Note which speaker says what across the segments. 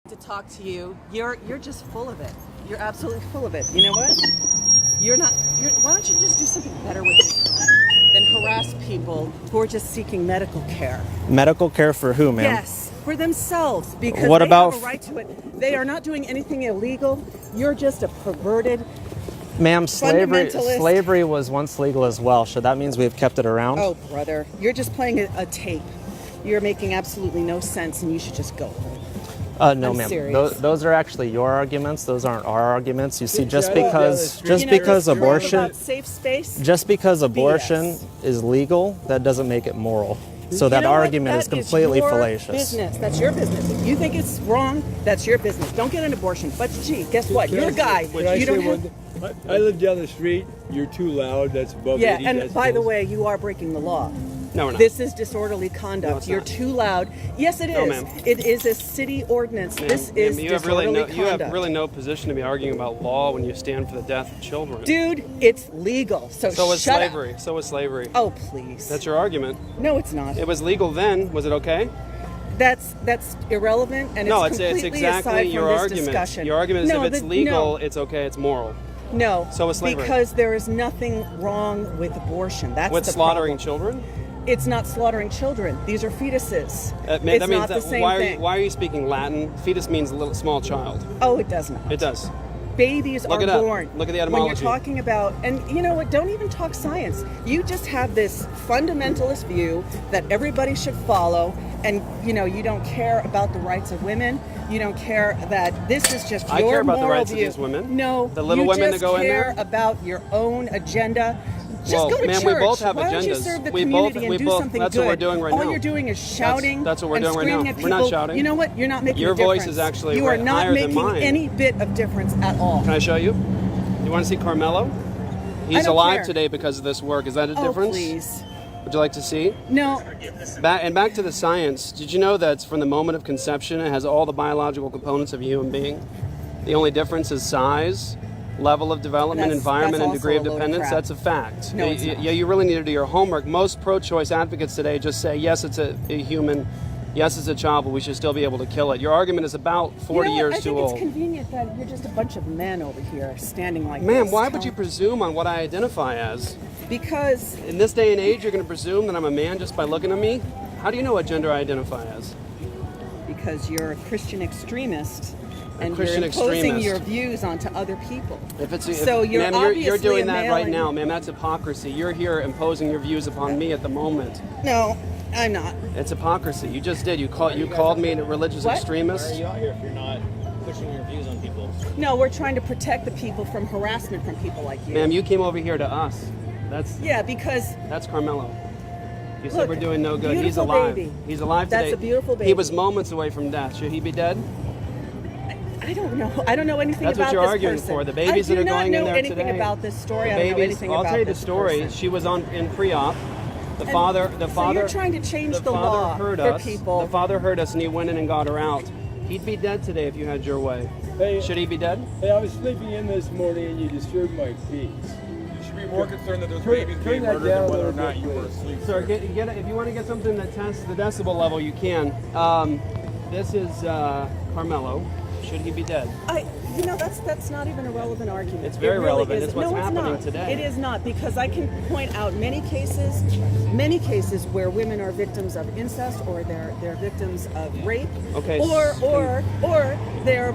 Speaker 1: To talk to you, you're just full of it. You're absolutely full of it. You know what? Why don't you just do something better with your time than harass people who are just seeking medical care?
Speaker 2: Medical care for who, ma'am?
Speaker 1: Yes, for themselves, because
Speaker 2: What
Speaker 1: they
Speaker 2: about
Speaker 1: have a right to it. They are not doing anything illegal. You're just a perverted
Speaker 2: Ma'am,
Speaker 1: fundamentalist.
Speaker 2: slavery was once legal as well. So that means we've kept it around?
Speaker 1: Oh, brother, you're just playing a tape. You're making absolutely no sense, and you should just go home.
Speaker 2: No,
Speaker 1: I'm
Speaker 2: ma'am.
Speaker 1: serious.
Speaker 2: Those are actually your arguments. Those aren't our arguments. You see, just
Speaker 1: You know,
Speaker 2: because
Speaker 1: this talk
Speaker 2: abortion,
Speaker 1: about safe space.
Speaker 2: just because abortion
Speaker 1: BS.
Speaker 2: is legal, that doesn't make it moral. So
Speaker 1: You
Speaker 2: that
Speaker 1: know what?
Speaker 2: argument is
Speaker 1: That
Speaker 2: completely
Speaker 1: your
Speaker 2: fallacious.
Speaker 1: Business. That's your business. If you think it's wrong, that's your business. Don't get an abortion. But gee, guess what? You're a guy. You don't have.
Speaker 3: I live down the street. You're too loud. That's above 80
Speaker 1: And by the
Speaker 3: decibels.
Speaker 1: way, you are breaking the law.
Speaker 4: No, we're not.
Speaker 1: This is disorderly conduct.
Speaker 4: No, it's
Speaker 1: You're
Speaker 4: not.
Speaker 1: too loud. Yes, it is.
Speaker 4: No, ma'am.
Speaker 1: It is a city ordinance. This is
Speaker 4: you have
Speaker 1: disorderly
Speaker 4: you have
Speaker 1: conduct.
Speaker 4: really no position to be arguing about law when you stand for the death of children.
Speaker 1: Dude, it's legal. So
Speaker 4: is
Speaker 1: shut
Speaker 4: slavery.
Speaker 1: up.
Speaker 4: So is slavery.
Speaker 1: Oh, please.
Speaker 4: That's your argument.
Speaker 1: No, it's not.
Speaker 4: It was legal then. Was it okay?
Speaker 1: That's irrelevant, and
Speaker 4: No,
Speaker 1: it's completely
Speaker 4: exactly
Speaker 1: aside
Speaker 4: your
Speaker 1: from this
Speaker 4: argument.
Speaker 1: discussion.
Speaker 4: Your argument is
Speaker 1: No,
Speaker 4: if it's
Speaker 1: the-
Speaker 4: legal,
Speaker 1: no.
Speaker 4: it's okay, it's moral.
Speaker 1: No,
Speaker 4: So is slavery.
Speaker 1: because there is nothing wrong with abortion. That's
Speaker 4: With
Speaker 1: the
Speaker 4: slaughtering
Speaker 1: problem.
Speaker 4: children?
Speaker 1: It's not slaughtering children. These are fetuses.
Speaker 4: That
Speaker 1: It's
Speaker 4: means
Speaker 1: not the
Speaker 4: that
Speaker 1: same
Speaker 4: why
Speaker 1: thing.
Speaker 4: are you speaking Latin? Fetus means a little small child.
Speaker 1: Oh, it does not.
Speaker 4: It does.
Speaker 1: Babies
Speaker 4: Look
Speaker 1: are
Speaker 4: it up.
Speaker 1: born.
Speaker 4: Look at the
Speaker 1: When
Speaker 4: etymology.
Speaker 1: you're talking about, and you know what? Don't even talk science. You just have this fundamentalist view that everybody should follow, and you don't care about the rights of women. You don't care that this is just your
Speaker 4: I care about the
Speaker 1: moral
Speaker 4: rights of
Speaker 1: view.
Speaker 4: these women.
Speaker 1: No,
Speaker 4: The little
Speaker 1: you
Speaker 4: women
Speaker 1: just
Speaker 4: that go in
Speaker 1: care
Speaker 4: there.
Speaker 1: about your own agenda. Just
Speaker 4: Well,
Speaker 1: go to
Speaker 4: ma'am,
Speaker 1: church.
Speaker 4: we both have
Speaker 1: Why don't you
Speaker 4: agendas.
Speaker 1: serve the
Speaker 4: We
Speaker 1: community
Speaker 4: both-
Speaker 1: and
Speaker 4: we
Speaker 1: do
Speaker 4: both-
Speaker 1: something
Speaker 4: that's
Speaker 1: good?
Speaker 4: what we're doing right
Speaker 1: All
Speaker 4: now.
Speaker 1: you're doing is shouting
Speaker 4: That's what we're
Speaker 1: and
Speaker 4: doing right
Speaker 1: screaming
Speaker 4: now.
Speaker 1: at
Speaker 4: We're
Speaker 1: people.
Speaker 4: not shouting.
Speaker 1: You know what? You're not making
Speaker 4: Your
Speaker 1: a difference.
Speaker 4: voice is actually
Speaker 1: you are
Speaker 4: right
Speaker 1: not
Speaker 4: higher than
Speaker 1: making
Speaker 4: mine.
Speaker 1: any bit of difference at all.
Speaker 4: Can I show you? You want to see Carmelo? He's
Speaker 1: don't
Speaker 4: alive
Speaker 1: care.
Speaker 4: today because of this work. Is that a
Speaker 1: Oh,
Speaker 4: difference?
Speaker 1: please.
Speaker 4: Would you like to see?
Speaker 1: No.
Speaker 4: Back to the science. Did you know that from the moment of conception, it has all the biological components of a human being? The only difference is size, level of development,
Speaker 1: That's
Speaker 4: environment, and
Speaker 1: also
Speaker 4: degree of
Speaker 1: a load of
Speaker 4: dependence.
Speaker 1: crap.
Speaker 4: That's a fact.
Speaker 1: No, it's not.
Speaker 4: You really need to do your homework. Most pro-choice advocates today just say, yes, it's a human, yes, it's a child, but we should still be able to kill it. Your argument is about 40 years
Speaker 1: I
Speaker 4: too
Speaker 1: think
Speaker 4: old.
Speaker 1: it's convenient that you're just a bunch of men over here standing like
Speaker 4: Ma'am,
Speaker 1: this.
Speaker 4: why would you presume on what I identify as?
Speaker 1: Because
Speaker 4: In this day and age, you're going to presume that I'm a man just by looking at me? How do you know what gender I identify as?
Speaker 1: you're a Christian extremist. And
Speaker 4: Christian
Speaker 1: you're imposing
Speaker 4: extremist.
Speaker 1: your views onto other people.
Speaker 4: So
Speaker 1: you're
Speaker 4: ma'am,
Speaker 1: obviously
Speaker 4: you're doing
Speaker 1: a
Speaker 4: that
Speaker 1: male
Speaker 4: right
Speaker 1: and-
Speaker 4: now, ma'am. That's hypocrisy. You're here imposing your views upon me at the moment.
Speaker 1: No, I'm not.
Speaker 4: It's hypocrisy. You just did. You called me a religious
Speaker 1: What?
Speaker 4: extremist.
Speaker 5: Why are you out here if you're not pushing your views on people?
Speaker 1: No, we're trying to protect the people from harassment from people like you.
Speaker 4: Ma'am, you came over here to us.
Speaker 1: Yeah, because
Speaker 4: That's Carmelo. You said
Speaker 1: Look,
Speaker 4: we're doing no good. He's
Speaker 1: beautiful
Speaker 4: alive.
Speaker 1: baby.
Speaker 4: He's alive
Speaker 1: That's
Speaker 4: today.
Speaker 1: a beautiful
Speaker 4: He
Speaker 1: baby.
Speaker 4: was moments away from death. Should he be dead?
Speaker 1: I don't know. I don't know anything
Speaker 4: That's what
Speaker 1: about
Speaker 4: you're
Speaker 1: this
Speaker 4: arguing
Speaker 1: person.
Speaker 4: for. The babies that are going in there
Speaker 1: I do not know anything
Speaker 4: today.
Speaker 1: about this story.
Speaker 4: The
Speaker 1: I don't know
Speaker 4: babies.
Speaker 1: anything
Speaker 4: I'll
Speaker 1: about
Speaker 4: tell you the
Speaker 1: this
Speaker 4: story.
Speaker 1: person.
Speaker 4: She was in pre-op. The
Speaker 1: And
Speaker 4: father.
Speaker 1: so you're trying to change the
Speaker 4: father
Speaker 1: law
Speaker 4: heard
Speaker 1: for
Speaker 4: us.
Speaker 1: people.
Speaker 4: The father heard us, and he went in and got her out. He'd be dead today if you had your way.
Speaker 3: Hey,
Speaker 4: Should he be dead?
Speaker 3: hey, I was sleeping in this morning and you disturbed my peace.
Speaker 6: You should be more concerned that those
Speaker 3: Turn-
Speaker 6: babies
Speaker 3: turn
Speaker 6: being
Speaker 3: that
Speaker 6: murdered
Speaker 3: down
Speaker 6: than
Speaker 3: a
Speaker 6: whether or
Speaker 3: little
Speaker 6: not
Speaker 3: bit,
Speaker 6: you were
Speaker 3: please.
Speaker 6: asleep.
Speaker 4: Sir, if you want to get something that tests the decibel level, you can. This is Carmelo. Should he be dead?
Speaker 1: That's not even a relevant argument.
Speaker 4: It's very
Speaker 1: It really
Speaker 4: relevant.
Speaker 1: isn't.
Speaker 4: It's what's
Speaker 1: no,
Speaker 4: happening
Speaker 1: not.
Speaker 4: today.
Speaker 1: It is not, because I can point out many cases where women are victims of incest, or they're victims of rape,
Speaker 4: Okay,
Speaker 1: or their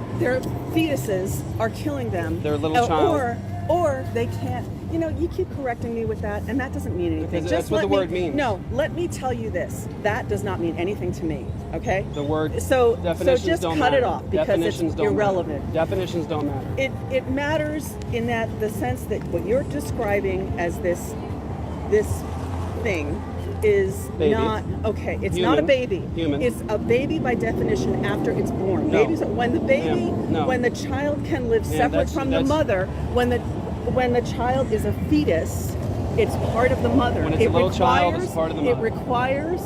Speaker 1: fetuses are killing them.
Speaker 4: Their little child.
Speaker 1: Or they can't. You keep correcting me with that, and that doesn't mean anything.
Speaker 4: Because that's what the word means.
Speaker 1: No, let me tell you this. That does not mean anything to me. Okay.
Speaker 4: The word
Speaker 1: So
Speaker 4: definitions
Speaker 1: just
Speaker 4: don't
Speaker 1: cut
Speaker 4: matter.
Speaker 1: it off because
Speaker 4: Definitions
Speaker 1: it's
Speaker 4: don't
Speaker 1: irrelevant.
Speaker 4: Matter. Definitions don't matter.
Speaker 1: It matters in that the sense that what you're describing as this thing is
Speaker 4: Baby.
Speaker 1: not okay. It's
Speaker 4: Human.
Speaker 1: not a baby.
Speaker 4: Human.
Speaker 1: It's a baby by definition after it's born.
Speaker 4: No.
Speaker 1: Babies, when the baby,
Speaker 4: Ma'am, no.
Speaker 1: when the child can live
Speaker 4: Ma'am,
Speaker 1: separate
Speaker 4: that's-
Speaker 1: from the
Speaker 4: that's-
Speaker 1: mother, when the child is a fetus, it's part of the mother.
Speaker 4: When it's a little child, it's part of the
Speaker 1: It
Speaker 4: mother.
Speaker 1: requires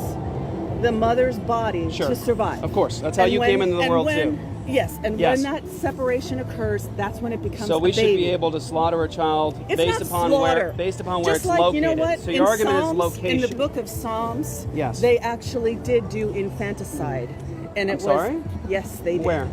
Speaker 1: the mother's body
Speaker 4: Sure.
Speaker 1: to survive.
Speaker 4: Of course. That's how
Speaker 1: And
Speaker 4: you came into the world too.
Speaker 1: Yes, and
Speaker 4: Yes.
Speaker 1: when that separation occurs, that's when it becomes
Speaker 4: So we
Speaker 1: a
Speaker 4: should
Speaker 1: baby.
Speaker 4: be able to slaughter a child
Speaker 1: It's
Speaker 4: based
Speaker 1: not
Speaker 4: upon
Speaker 1: slaughter.
Speaker 4: where it's
Speaker 1: Just like,
Speaker 4: located.
Speaker 1: you know what?
Speaker 4: So your
Speaker 1: in
Speaker 4: argument
Speaker 1: Psalms,
Speaker 4: is location.
Speaker 1: In the book of Psalms,
Speaker 4: Yes.
Speaker 1: they actually did do infanticide, and
Speaker 4: I'm
Speaker 1: it was
Speaker 4: sorry?
Speaker 1: yes, they did.
Speaker 4: Where?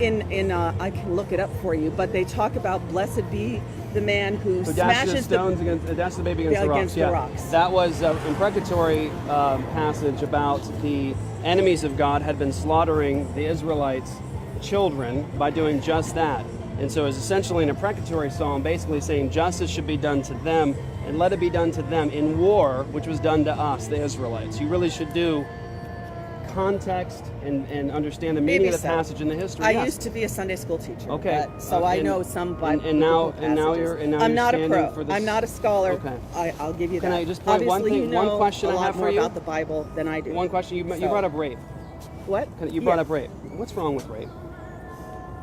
Speaker 1: I can look it up for you, but they talk about blessed be the man who
Speaker 4: So
Speaker 1: smashes
Speaker 4: dashes the baby against the rocks.
Speaker 1: against the rocks.
Speaker 4: That was an imprecatory passage about the enemies of God had been slaughtering the Israelites' children by doing just that. And so it's essentially an imprecatory psalm basically saying justice should be done to them and let it be done to them in war, which was done to us, the Israelites. You really should do context and understand the meaning
Speaker 1: Maybe
Speaker 4: of the
Speaker 1: so.
Speaker 4: passage in the history.
Speaker 1: I
Speaker 4: Yes.
Speaker 1: used to be a Sunday school teacher.
Speaker 4: Okay.
Speaker 1: So I
Speaker 4: And-
Speaker 1: know some Bible
Speaker 4: and now
Speaker 1: passages.
Speaker 4: you're
Speaker 1: I'm
Speaker 4: you're
Speaker 1: not a
Speaker 4: standing
Speaker 1: pro.
Speaker 4: for this.
Speaker 1: I'm not a scholar.
Speaker 4: Okay.
Speaker 1: I'll give you that.
Speaker 4: Can I just point one
Speaker 1: Obviously,
Speaker 4: thing-
Speaker 1: you know
Speaker 4: one question
Speaker 1: a
Speaker 4: I
Speaker 1: lot
Speaker 4: have for
Speaker 1: more
Speaker 4: you?
Speaker 1: about the Bible than I do.
Speaker 4: One question, you
Speaker 1: So-
Speaker 4: brought up rape.
Speaker 1: What?
Speaker 4: You brought
Speaker 1: Yeah.
Speaker 4: up rape. What's wrong with rape?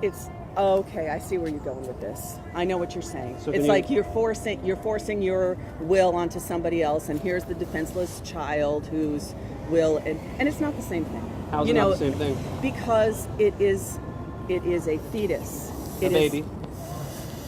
Speaker 1: It's okay. I see where you're going with this. I know what you're saying.
Speaker 4: So can
Speaker 1: It's
Speaker 4: you-
Speaker 1: like you're forcing your will onto somebody else, and here's the defenseless child whose will, and it's not the same thing.
Speaker 4: How's
Speaker 1: you
Speaker 4: it not
Speaker 1: know,
Speaker 4: the same thing?
Speaker 1: Because it is a fetus.
Speaker 4: A
Speaker 1: It is-
Speaker 4: baby.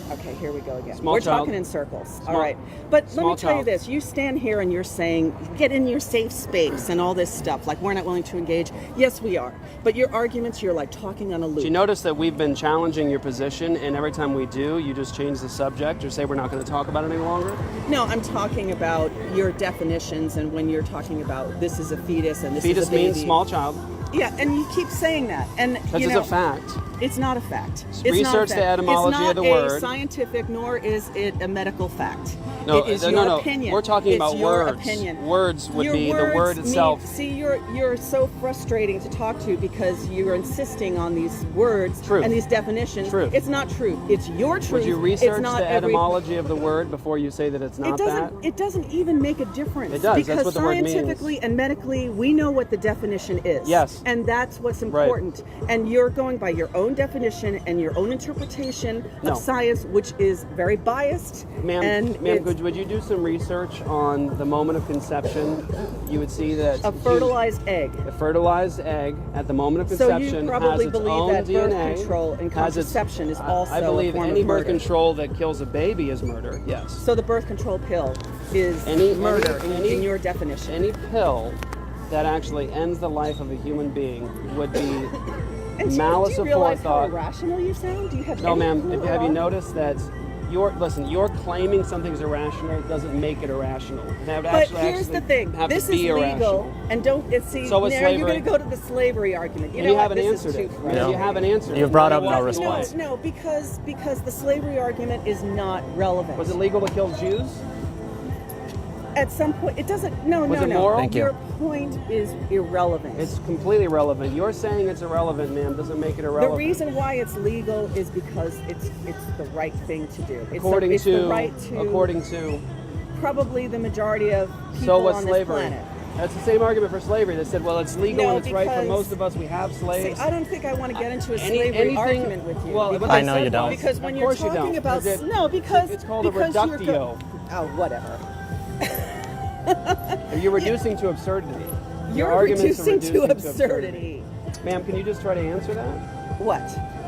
Speaker 1: Okay, here we go again.
Speaker 4: Small
Speaker 1: We're
Speaker 4: child.
Speaker 1: talking in circles.
Speaker 4: Small-
Speaker 1: All right. But let
Speaker 4: small
Speaker 1: me tell you
Speaker 4: child.
Speaker 1: this. You stand here and you're saying, get in your safe space and all this stuff. Like, we're not willing to engage. Yes, we are. But your arguments, you're like talking on a loop.
Speaker 4: Do you notice that we've been challenging your position, and every time we do, you just change the subject or say we're not going to talk about it any longer?
Speaker 1: No, I'm talking about your definitions and when you're talking about this is a fetus and this
Speaker 4: Fetus
Speaker 1: is a baby.
Speaker 4: means small child.
Speaker 1: Yeah, and you keep saying that. And
Speaker 4: That's
Speaker 1: you
Speaker 4: just
Speaker 1: know,
Speaker 4: a fact.
Speaker 1: It's not a fact.
Speaker 4: Research the etymology of the
Speaker 1: It's
Speaker 4: word.
Speaker 1: not a scientific, nor is it a medical fact.
Speaker 4: No,
Speaker 1: it is
Speaker 4: no,
Speaker 1: your
Speaker 4: no.
Speaker 1: opinion.
Speaker 4: We're talking
Speaker 1: It's
Speaker 4: about
Speaker 1: your
Speaker 4: words.
Speaker 1: Opinion.
Speaker 4: Words would
Speaker 1: Your
Speaker 4: be the word
Speaker 1: words
Speaker 4: itself.
Speaker 1: See, you're so frustrating to talk to because you're insisting on these words
Speaker 4: Truth.
Speaker 1: and these definitions.
Speaker 4: Truth.
Speaker 1: It's not true. It's your truth.
Speaker 4: Would you
Speaker 1: It's
Speaker 4: research
Speaker 1: not
Speaker 4: the
Speaker 1: every-
Speaker 4: etymology of the word before you say that it's not
Speaker 1: It doesn't.
Speaker 4: that?
Speaker 1: It doesn't even make a difference.
Speaker 4: It does.
Speaker 1: Because
Speaker 4: That's what the word means.
Speaker 1: scientifically and medically, we know what the definition is.
Speaker 4: Yes.
Speaker 1: And that's what's
Speaker 4: Right.
Speaker 1: important. And you're going by your own definition and your own interpretation
Speaker 4: No.
Speaker 1: of science, which is very biased.
Speaker 4: Ma'am,
Speaker 1: and it's
Speaker 4: would you do some research on the moment of conception? You would see that
Speaker 1: a fertilized egg.
Speaker 4: a fertilized egg at the moment of
Speaker 1: So
Speaker 4: conception
Speaker 1: you
Speaker 4: has
Speaker 1: probably
Speaker 4: its
Speaker 1: believe
Speaker 4: own
Speaker 1: that
Speaker 4: DNA.
Speaker 1: birth control and
Speaker 4: has its-
Speaker 1: contraception is also
Speaker 4: I believe
Speaker 1: a form
Speaker 4: any
Speaker 1: of
Speaker 4: birth
Speaker 1: murder.
Speaker 4: control that kills a baby is murder. Yes.
Speaker 1: So the birth control pill is murder in your definition.
Speaker 4: Any pill that actually ends the life of a human being would be
Speaker 1: And
Speaker 4: malice
Speaker 1: do you
Speaker 4: of
Speaker 1: realize how
Speaker 4: forethought.
Speaker 1: irrational you sound? Do you have
Speaker 4: No,
Speaker 1: any
Speaker 4: ma'am.
Speaker 1: clue
Speaker 4: Have
Speaker 1: at
Speaker 4: you
Speaker 1: all?
Speaker 4: noticed that you're claiming something's irrational doesn't make it irrational.
Speaker 1: But here's the thing:
Speaker 4: have
Speaker 1: this
Speaker 4: to
Speaker 1: is
Speaker 4: be
Speaker 1: legal,
Speaker 4: irrational.
Speaker 1: and don't see.
Speaker 4: So is
Speaker 1: now you're
Speaker 4: slavery.
Speaker 1: going to go to the slavery argument. You
Speaker 4: And
Speaker 1: know
Speaker 4: you
Speaker 1: what?
Speaker 4: haven't
Speaker 1: This
Speaker 4: answered
Speaker 1: is too
Speaker 4: it.
Speaker 1: frustrating.
Speaker 4: You haven't answered it.
Speaker 2: You've brought up
Speaker 4: Why
Speaker 2: no
Speaker 4: was-
Speaker 2: response.
Speaker 1: No, because the slavery argument is not relevant.
Speaker 4: Was it legal to kill Jews?
Speaker 1: At some point, it doesn't. No,
Speaker 4: Was
Speaker 1: no,
Speaker 4: it
Speaker 1: no.
Speaker 4: moral?
Speaker 2: Thank you.
Speaker 1: Your point is irrelevant.
Speaker 4: It's completely relevant. You're saying it's irrelevant, ma'am. Doesn't make it
Speaker 1: the
Speaker 4: irrelevant.
Speaker 1: reason why it's legal is because it's the right thing to do.
Speaker 4: according
Speaker 1: the right to
Speaker 4: according to
Speaker 1: probably the majority of people
Speaker 4: so was
Speaker 1: on
Speaker 4: slavery.
Speaker 1: this planet.
Speaker 4: That's the same argument for slavery. They said, well, it's legal
Speaker 1: No,
Speaker 4: and it's right for
Speaker 1: because-
Speaker 4: most of us. We have
Speaker 1: See,
Speaker 4: slaves.
Speaker 1: I don't think I want to get into a
Speaker 4: Any-
Speaker 1: slavery
Speaker 4: anything-
Speaker 1: argument with you.
Speaker 4: well,
Speaker 1: because-
Speaker 4: what
Speaker 2: I know you don't.
Speaker 1: Because when
Speaker 4: Of
Speaker 1: you're
Speaker 4: course you
Speaker 1: talking
Speaker 4: don't,
Speaker 1: about
Speaker 4: because it-
Speaker 1: no, because
Speaker 4: it's called a
Speaker 1: because you're
Speaker 4: reductio.
Speaker 1: oh, whatever.
Speaker 4: You're reducing to absurdity. Your
Speaker 1: You're
Speaker 4: arguments are
Speaker 1: reducing to
Speaker 4: reducing
Speaker 1: absurdity.
Speaker 4: Ma'am, can you just try to answer that?
Speaker 1: What?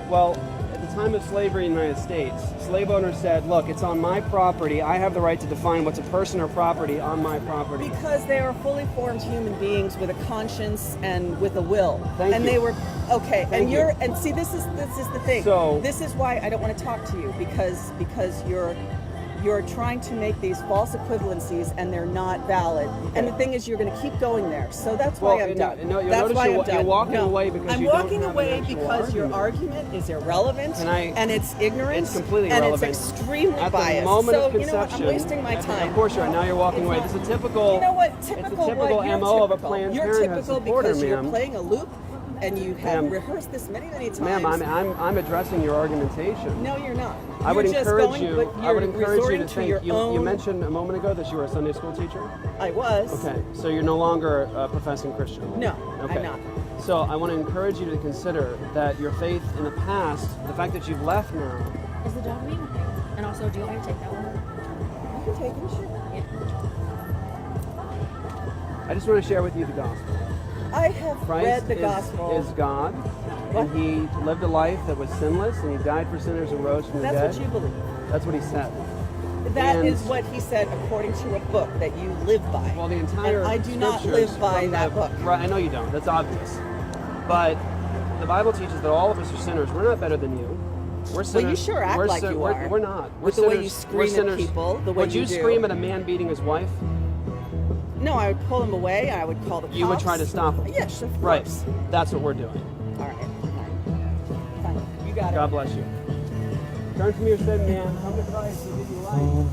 Speaker 4: Well, at the time of slavery in the United States, slave owners said, look, it's on my property. I have the right to define what's a person or property on my property.
Speaker 1: Because they are fully formed human beings with a conscience and with a will.
Speaker 4: Thank
Speaker 1: and
Speaker 4: you.
Speaker 1: they were okay.
Speaker 4: Thank
Speaker 1: and
Speaker 4: you.
Speaker 1: you're and see this is the thing.
Speaker 4: So-
Speaker 1: this is why I don't want to talk to you because you're trying to make these false equivalencies and they're not valid. And the thing is, you're going to keep going there. So that's why I'm done.
Speaker 4: No, you'll
Speaker 1: that's
Speaker 4: notice
Speaker 1: why
Speaker 4: you're,
Speaker 1: I'm done.
Speaker 4: you're walking
Speaker 1: No,
Speaker 4: away because
Speaker 1: I'm
Speaker 4: you don't
Speaker 1: walking
Speaker 4: have
Speaker 1: away
Speaker 4: an actual
Speaker 1: because your
Speaker 4: argument.
Speaker 1: argument is irrelevant and it's ignorant.
Speaker 4: It's completely
Speaker 1: and
Speaker 4: irrelevant.
Speaker 1: it's extremely
Speaker 4: At
Speaker 1: biased.
Speaker 4: the moment
Speaker 1: so
Speaker 4: of
Speaker 1: you know what?
Speaker 4: conception,
Speaker 1: I'm wasting my time.
Speaker 4: Of course you are. Now you're walking
Speaker 1: It's
Speaker 4: away.
Speaker 1: not-
Speaker 4: This is a typical.
Speaker 1: You know what?
Speaker 4: It's
Speaker 1: Typical
Speaker 4: a typical
Speaker 1: what? You're
Speaker 4: MO of a
Speaker 1: typical.
Speaker 4: Planned
Speaker 1: You're
Speaker 4: Parenthood
Speaker 1: typical
Speaker 4: supporter,
Speaker 1: because you're
Speaker 4: ma'am.
Speaker 1: playing a loop, and you have
Speaker 4: Ma'am.
Speaker 1: rehearsed this many times.
Speaker 4: Ma'am, I'm addressing your argumentation.
Speaker 1: No, you're not.
Speaker 4: I would
Speaker 1: You're just
Speaker 4: encourage
Speaker 1: going,
Speaker 4: you.
Speaker 1: but
Speaker 4: I would
Speaker 1: you're
Speaker 4: encourage you
Speaker 1: resorting
Speaker 4: to think.
Speaker 1: your
Speaker 4: You
Speaker 1: own.
Speaker 4: mentioned a moment ago that you were a Sunday school teacher.
Speaker 1: I was.
Speaker 4: Okay, so you're no longer a professing Christian.
Speaker 1: No,
Speaker 4: Okay.
Speaker 1: I'm not.
Speaker 4: So I want to encourage you to consider that your faith in the past, the fact that you've left now,
Speaker 7: Is the dog being okay? And also, do you want me to take that one?
Speaker 1: You can take him, sure.
Speaker 4: I just want to share with you the gospel.
Speaker 1: I have
Speaker 4: Christ
Speaker 1: read the gospel.
Speaker 4: is God,
Speaker 1: What?
Speaker 4: and He lived a life that was sinless, and He died for sinners and rose from the
Speaker 1: That's
Speaker 4: dead.
Speaker 1: what you believe.
Speaker 4: That's what He said.
Speaker 1: That
Speaker 4: And-
Speaker 1: is what he said according to a book that you live by.
Speaker 4: Well, the entire
Speaker 1: and I do not
Speaker 4: scriptures
Speaker 1: live by
Speaker 4: from
Speaker 1: that
Speaker 4: the-
Speaker 1: book.
Speaker 4: Right, I know you don't. That's obvious. But the Bible teaches that all of us are sinners. We're not better than you. We're sinners.
Speaker 1: Well, you sure act like you are.
Speaker 4: We're not. We're
Speaker 1: With the way
Speaker 4: sinners.
Speaker 1: you
Speaker 4: We're
Speaker 1: scream at
Speaker 4: sinners.
Speaker 1: people, the way
Speaker 4: Would
Speaker 1: you
Speaker 4: you
Speaker 1: do.
Speaker 4: scream at a man beating his wife?
Speaker 1: No, I would pull him away. I would call the cops.
Speaker 4: You would try to stop him.
Speaker 1: Yes, of
Speaker 4: Right.
Speaker 1: course.
Speaker 4: That's what we're doing.
Speaker 1: All right. Fine. You got it.
Speaker 4: God bless you. Turn from your sin, man. Come to Christ. He'll give you life.